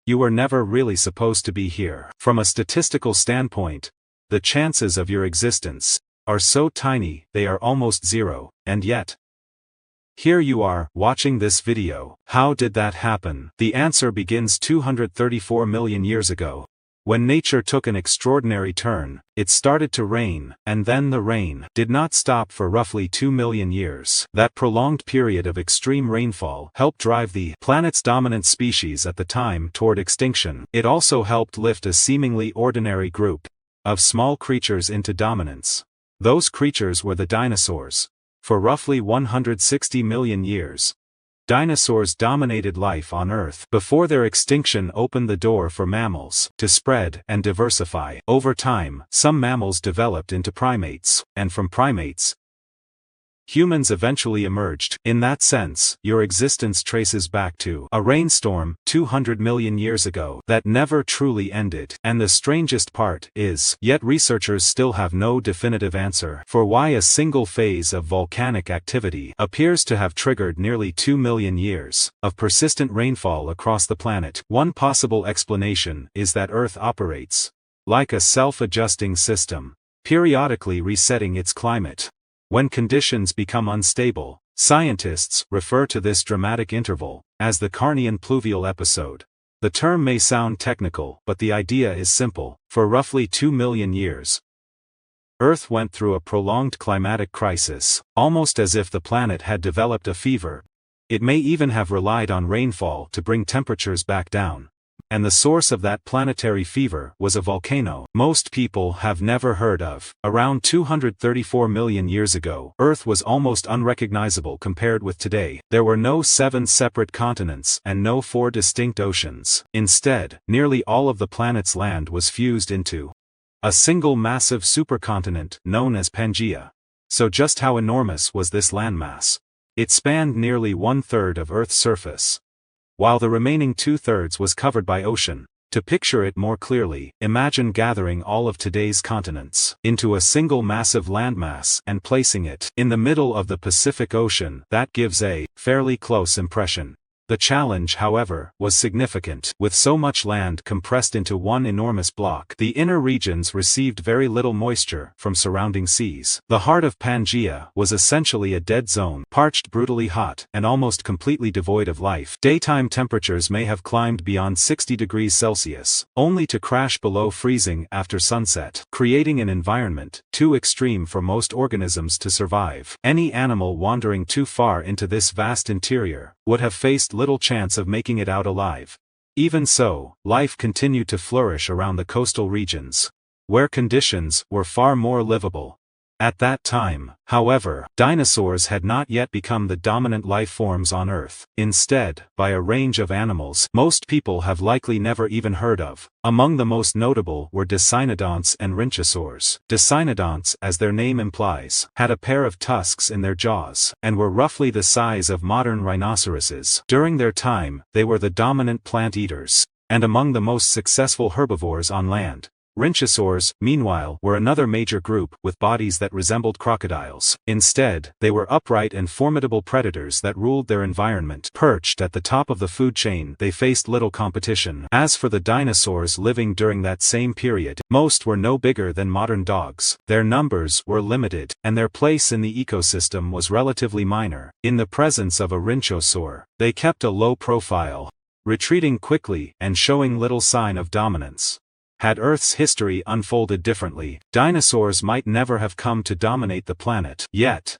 You were never really supposed to be here. From a statistical standpoint, the chances of your existence are so tiny they are almost zero, and yet, here you are, watching this video. How did that happen? The answer begins 234 million years ago. When nature took an extraordinary turn, it started to rain, and then the rain did not stop for roughly 2 million years. That prolonged period of extreme rainfall helped drive the planet's dominant species at the time toward extinction. It also helped lift a seemingly ordinary group of small creatures into dominance. Those creatures were the dinosaurs. For roughly 160 million years, dinosaurs dominated life on Earth. Before their extinction opened the door for mammals to spread and diversify. Over time, some mammals developed into primates, and from primates, humans eventually emerged. In that sense, your existence traces back to a rainstorm 200 million years ago that never truly ended. And the strangest part is, yet researchers still have no definitive answer for why a single phase of volcanic activity appears to have triggered nearly 2 million years of persistent rainfall across the planet. One possible explanation is that Earth operates like a self-adjusting system, periodically resetting its climate. When conditions become unstable, scientists refer to this dramatic interval as the Carnian Pluvial episode. The term may sound technical, but the idea is simple. For roughly 2 million years, Earth went through a prolonged climatic crisis, almost as if the planet had developed a fever. It may even have relied on rainfall to bring temperatures back down. And the source of that planetary fever was a volcano most people have never heard of. Around 234 million years ago, Earth was almost unrecognizable compared with today. There were no 7 separate continents and no 4 distinct oceans. Instead, nearly all of the planet's land was fused into a single massive supercontinent known as Pangaea. So just how enormous was this landmass? It spanned nearly 1/3 of Earth's surface, while the remaining 2/3 was covered by ocean. To picture it more clearly, imagine gathering all of today's continents into a single massive landmass and placing it in the middle of the Pacific Ocean. That gives a fairly close impression. The challenge, however, was significant. With so much land compressed into one enormous block, the inner regions received very little moisture from surrounding seas. The heart of Pangaea was essentially a dead zone, parched, brutally hot, and almost completely devoid of life. Daytime temperatures may have climbed beyond 60 degrees Celsius, only to crash below freezing after sunset, creating an environment too extreme for most organisms to survive. Any animal wandering too far into this vast interior would have faced little chance of making it out alive. Even so, life continued to flourish around the coastal regions, where conditions were far more livable. At that time, however, dinosaurs had not yet become the dominant life forms on Earth. Instead, by a range of animals most people have likely never even heard of. Among the most notable were dicynodonts and rhynchosaurs. Dicynodonts, as their name implies, had a pair of tusks in their jaws, and were roughly the size of modern rhinoceroses. During their time, they were the dominant plant eaters, and among the most successful herbivores on land. Rhynchosaurs, meanwhile, were another major group, with bodies that resembled crocodiles. Instead, they were upright and formidable predators that ruled their environment. Perched at the top of the food chain, they faced little competition. As for the dinosaurs living during that same period, most were no bigger than modern dogs. Their numbers were limited, and their place in the ecosystem was relatively minor. In the presence of a rhynchosaur, they kept a low profile, retreating quickly and showing little sign of dominance. Had Earth's history unfolded differently, dinosaurs might never have come to dominate the planet. Yet,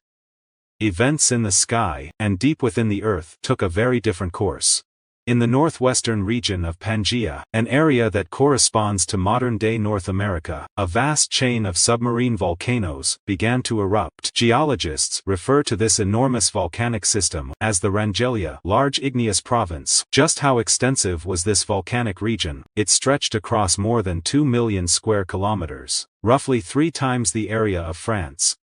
events in the sky and deep within the Earth took a very different course. In the northwestern region of Pangaea, an area that corresponds to modern-day North America, a vast chain of submarine volcanoes began to erupt. Geologists refer to this enormous volcanic system as the Rangelia, large igneous province. Just how extensive was this volcanic region? It stretched across more than 2 million square kilometers, roughly 3 times the area of France.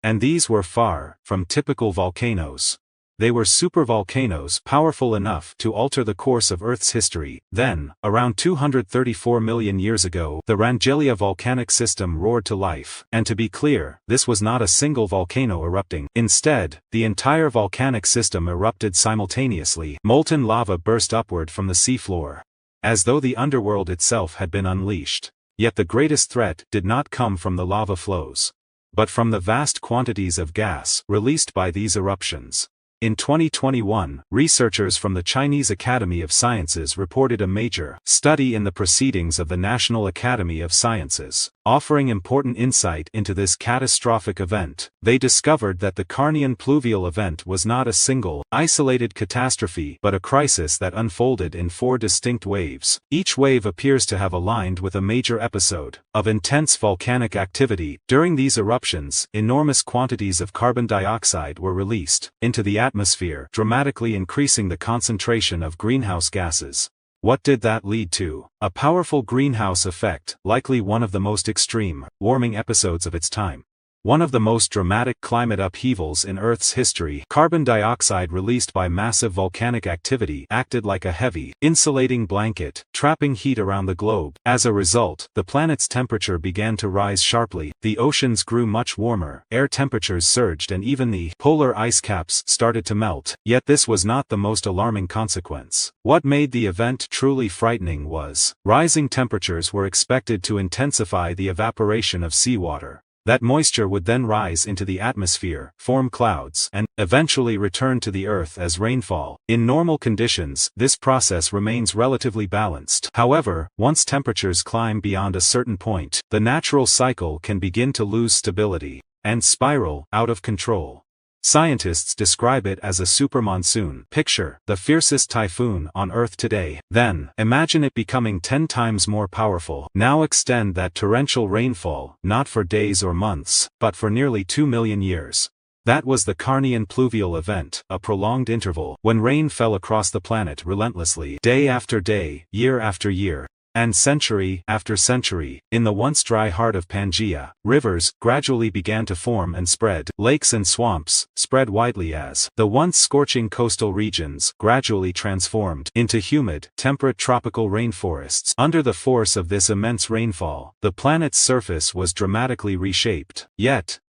And these were far from typical volcanoes. They were supervolcanoes powerful enough to alter the course of Earth's history. Then, around 234 million years ago, the Rangelia volcanic system roared to life. And to be clear, this was not a single volcano erupting. Instead, the entire volcanic system erupted simultaneously. Molten lava burst upward from the seafloor, as though the underworld itself had been unleashed. Yet the greatest threat did not come from the lava flows, but from the vast quantities of gas released by these eruptions. In 2021, researchers from the Chinese Academy of Sciences reported a major study in the Proceedings of the National Academy of Sciences, offering important insight into this catastrophic event. They discovered that the Carnian Pluvial event was not a single, isolated catastrophe but a crisis that unfolded in 4 distinct waves. Each wave appears to have aligned with a major episode of intense volcanic activity. During these eruptions, enormous quantities of carbon dioxide were released into the atmosphere, dramatically increasing the concentration of greenhouse gases. What did that lead to? A powerful greenhouse effect, likely one of the most extreme, warming episodes of its time. One of the most dramatic climate upheavals in Earth's history. Carbon dioxide released by massive volcanic activity acted like a heavy, insulating blanket, trapping heat around the globe. As a result, the planet's temperature began to rise sharply, the oceans grew much warmer, air temperatures surged and even the polar ice caps started to melt. Yet this was not the most alarming consequence. What made the event truly frightening was, rising temperatures were expected to intensify the evaporation of seawater. That moisture would then rise into the atmosphere, form clouds, and eventually return to the Earth as rainfall. In normal conditions, this process remains relatively balanced. However, once temperatures climb beyond a certain point, the natural cycle can begin to lose stability and spiral out of control. Scientists describe it as a supermonsoon. Picture the fiercest typhoon on Earth today. Then, imagine it becoming 10 times more powerful. Now extend that torrential rainfall, not for days or months, but for nearly 2 million years. That was the Carnian Pluvial event, a prolonged interval, when rain fell across the planet relentlessly, day after day, year after year, and century after century. In the once dry heart of Pangaea, rivers gradually began to form and spread. Lakes and swamps spread widely as the once scorching coastal regions gradually transformed into humid, temperate tropical rainforests. Under the force of this immense rainfall, the planet's surface was dramatically reshaped. Yet,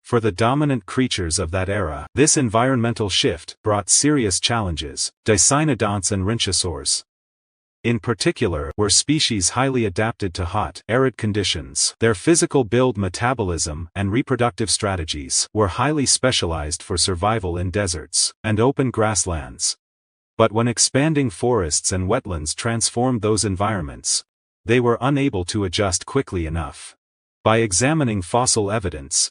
for the dominant creatures of that era, this environmental shift brought serious challenges. Dicynodonts and rhynchosaurs, in particular, were species highly adapted to hot, arid conditions. Their physical build, metabolism, and reproductive strategies were highly specialized for survival in deserts and open grasslands. But when expanding forests and wetlands transformed those environments, they were unable to adjust quickly enough. By examining fossil evidence,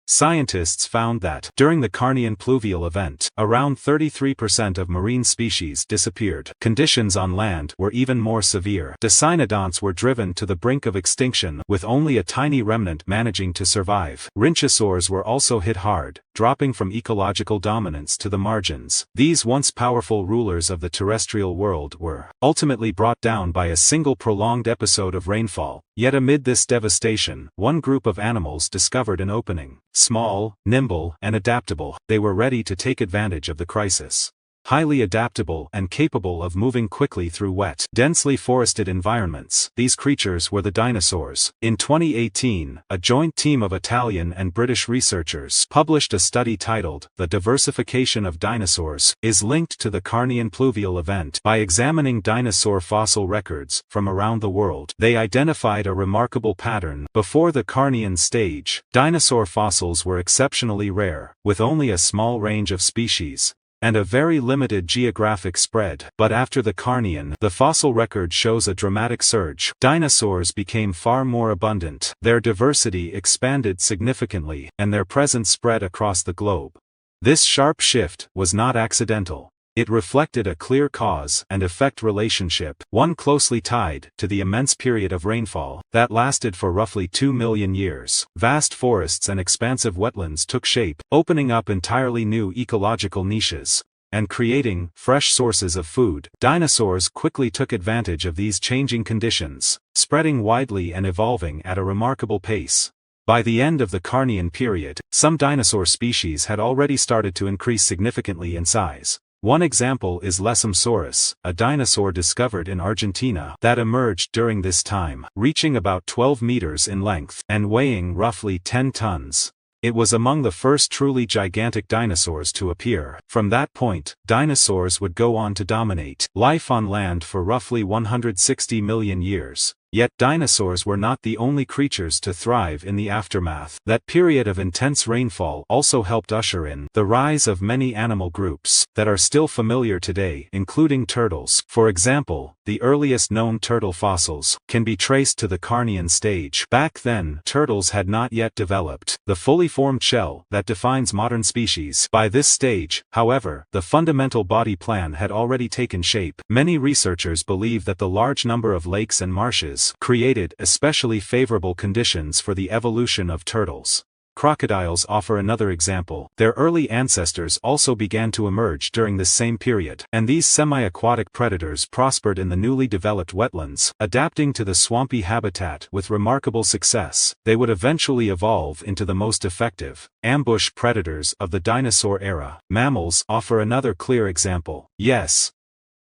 scientists found that, during the Carnian Pluvial event, around 33% of marine species disappeared. Conditions on land were even more severe. Dicynodonts were driven to the brink of extinction, with only a tiny remnant managing to survive. Rhynchosaurs were also hit hard, dropping from ecological dominance to the margins. These once powerful rulers of the terrestrial world were ultimately brought down by a single prolonged episode of rainfall. Yet amid this devastation, one group of animals discovered an opening. Small, nimble, and adaptable, they were ready to take advantage of the crisis. Highly adaptable and capable of moving quickly through wet, densely forested environments, these creatures were the dinosaurs. In 2018, a joint team of Italian and British researchers published a study titled, "The Diversification of Dinosaurs is Linked to the Carnian Pluvial Event." By examining dinosaur fossil records from around the world, they identified a remarkable pattern. Before the Carnian stage, dinosaur fossils were exceptionally rare, with only a small range of species and a very limited geographic spread. But after the Carnian, the fossil record shows a dramatic surge. Dinosaurs became far more abundant, their diversity expanded significantly, and their presence spread across the globe. This sharp shift was not accidental. It reflected a clear cause and effect relationship, one closely tied to the immense period of rainfall that lasted for roughly 2 million years. Vast forests and expansive wetlands took shape, opening up entirely new ecological niches and creating fresh sources of food. Dinosaurs quickly took advantage of these changing conditions, spreading widely and evolving at a remarkable pace. By the end of the Carnian period, some dinosaur species had already started to increase significantly in size. One example is Lesomsaurus, a dinosaur discovered in Argentina that emerged during this time, reaching about 12 meters in length and weighing roughly 10 tons. It was among the first truly gigantic dinosaurs to appear. From that point, dinosaurs would go on to dominate life on land for roughly 160 million years. Yet dinosaurs were not the only creatures to thrive in the aftermath. That period of intense rainfall also helped usher in the rise of many animal groups that are still familiar today, including turtles. For example, the earliest known turtle fossils can be traced to the Carnian stage. Back then, turtles had not yet developed the fully formed shell that defines modern species. By this stage, however, the fundamental body plan had already taken shape. Many researchers believe that the large number of lakes and marshes created especially favorable conditions for the evolution of turtles. Crocodiles offer another example. Their early ancestors also began to emerge during this same period, and these semi-aquatic predators prospered in the newly developed wetlands, adapting to the swampy habitat with remarkable success. They would eventually evolve into the most effective ambush predators of the dinosaur era. Mammals offer another clear example. Yes,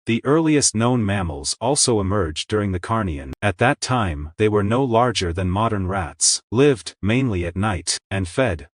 the earliest known mammals also emerged during the Carnian. At that time, they were no larger than modern rats, lived mainly at night, and fed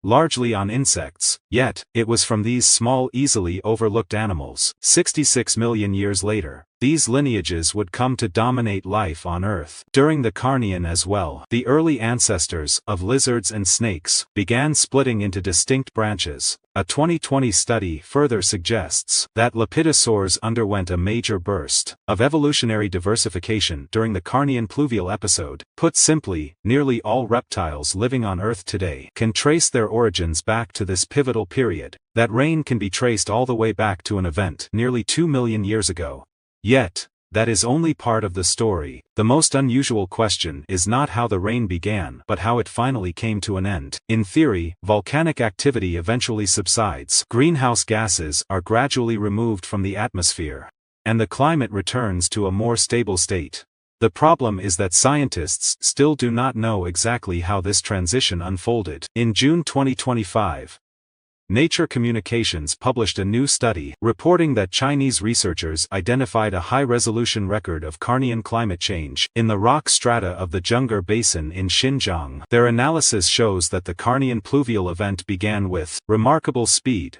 largely on insects. Yet, it was from these small, easily overlooked animals, 66 million years later, these lineages would come to dominate life on Earth. During the Carnian as well, the early ancestors of lizards and snakes began splitting into distinct branches. A 2020 study further suggests that lepidosaurs underwent a major burst of evolutionary diversification during the Carnian Pluvial episode. Put simply, nearly all reptiles living on Earth today can trace their origins back to this pivotal period. That reign can be traced all the way back to an event nearly 2 million years ago. Yet, that is only part of the story. The most unusual question is not how the reign began, but how it finally came to an end. In theory, volcanic activity eventually subsides, greenhouse gases are gradually removed from the atmosphere, and the climate returns to a more stable state. The problem is that scientists still do not know exactly how this transition unfolded. In June 2025, Nature Communications published a new study reporting that Chinese researchers identified a high-resolution record of Carnian climate change in the rock strata of the Zhenghe Basin in Xinjiang. Their analysis shows that the Carnian Pluvial event began with remarkable speed,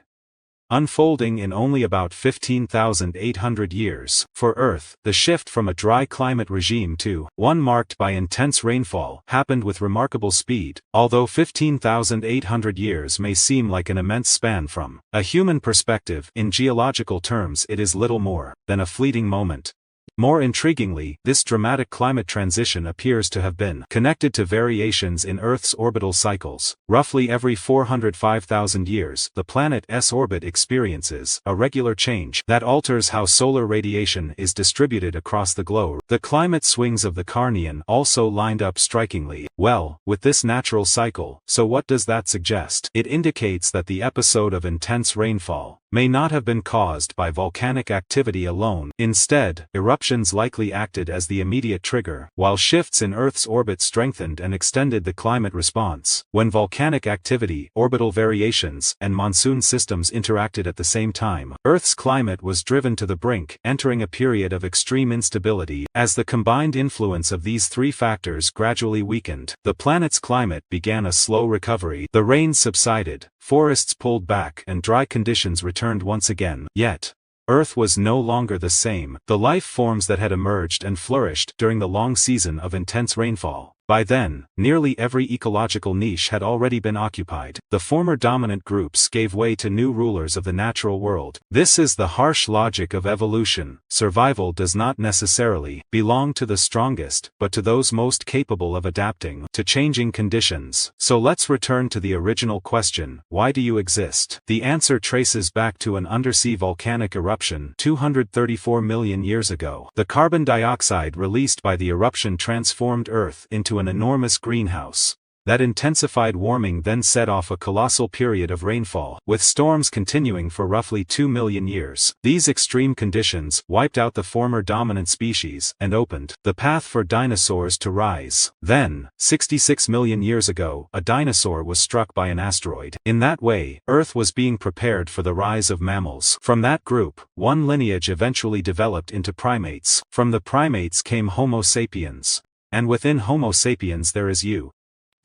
unfolding in only about 15,800 years. For Earth, the shift from a dry climate regime to one marked by intense rainfall happened with remarkable speed. Although 15,800 years may seem like an immense span from a human perspective, in geological terms it is little more than a fleeting moment. More intriguingly, this dramatic climate transition appears to have been connected to variations in Earth's orbital cycles. Roughly every 405,000 years, the planet's orbit experiences a regular change that alters how solar radiation is distributed across the globe. The climate swings of the Carnian also lined up strikingly well with this natural cycle. So what does that suggest? It indicates that the episode of intense rainfall may not have been caused by volcanic activity alone. Instead, eruptions likely acted as the immediate trigger, while shifts in Earth's orbit strengthened and extended the climate response. When volcanic activity, orbital variations, and monsoon systems interacted at the same time, Earth's climate was driven to the brink, entering a period of extreme instability. As the combined influence of these three factors gradually weakened, the planet's climate began a slow recovery. The rains subsided, forests pulled back, and dry conditions returned once again. Yet, Earth was no longer the same. The life forms that had emerged and flourished during the long season of intense rainfall, by then, nearly every ecological niche had already been occupied. The former dominant groups gave way to new rulers of the natural world. This is the harsh logic of evolution. Survival does not necessarily belong to the strongest, but to those most capable of adapting to changing conditions. So let's return to the original question: why do you exist? The answer traces back to an undersea volcanic eruption 234 million years ago. The carbon dioxide released by the eruption transformed Earth into an enormous greenhouse. That intensified warming then set off a colossal period of rainfall, with storms continuing for roughly 2 million years. These extreme conditions wiped out the former dominant species and opened the path for dinosaurs to rise. Then, 66 million years ago, a dinosaur was struck by an asteroid. In that way, Earth was being prepared for the rise of mammals. From that group, one lineage eventually developed into primates. From the primates came Homo sapiens. And within Homo sapiens there is you.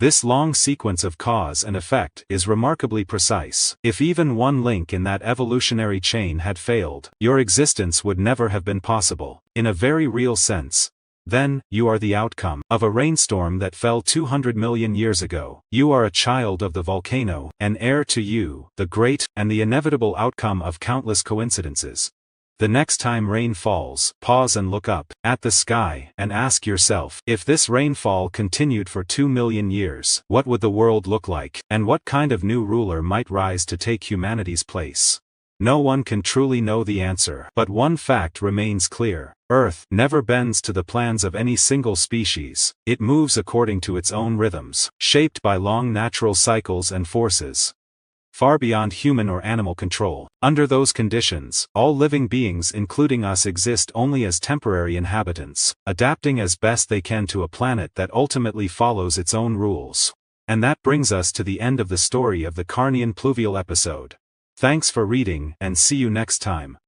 This long sequence of cause and effect is remarkably precise. If even one link in that evolutionary chain had failed, your existence would never have been possible. In a very real sense, then, you are the outcome of a rainstorm that fell 200 million years ago. You are a child of the volcano, an heir to you, the great, and the inevitable outcome of countless coincidences. The next time rain falls, pause and look up at the sky and ask yourself, if this rainfall continued for 2 million years, what would the world look like, and what kind of new ruler might rise to take humanity's place? No one can truly know the answer, but one fact remains clear. Earth never bends to the plans of any single species. It moves according to its own rhythms, shaped by long natural cycles and forces far beyond human or animal control. Under those conditions, all living beings including us exist only as temporary inhabitants, adapting as best they can to a planet that ultimately follows its own rules. And that brings us to the end of the story of the Carnian Pluvial episode. Thanks for reading, and see you next time.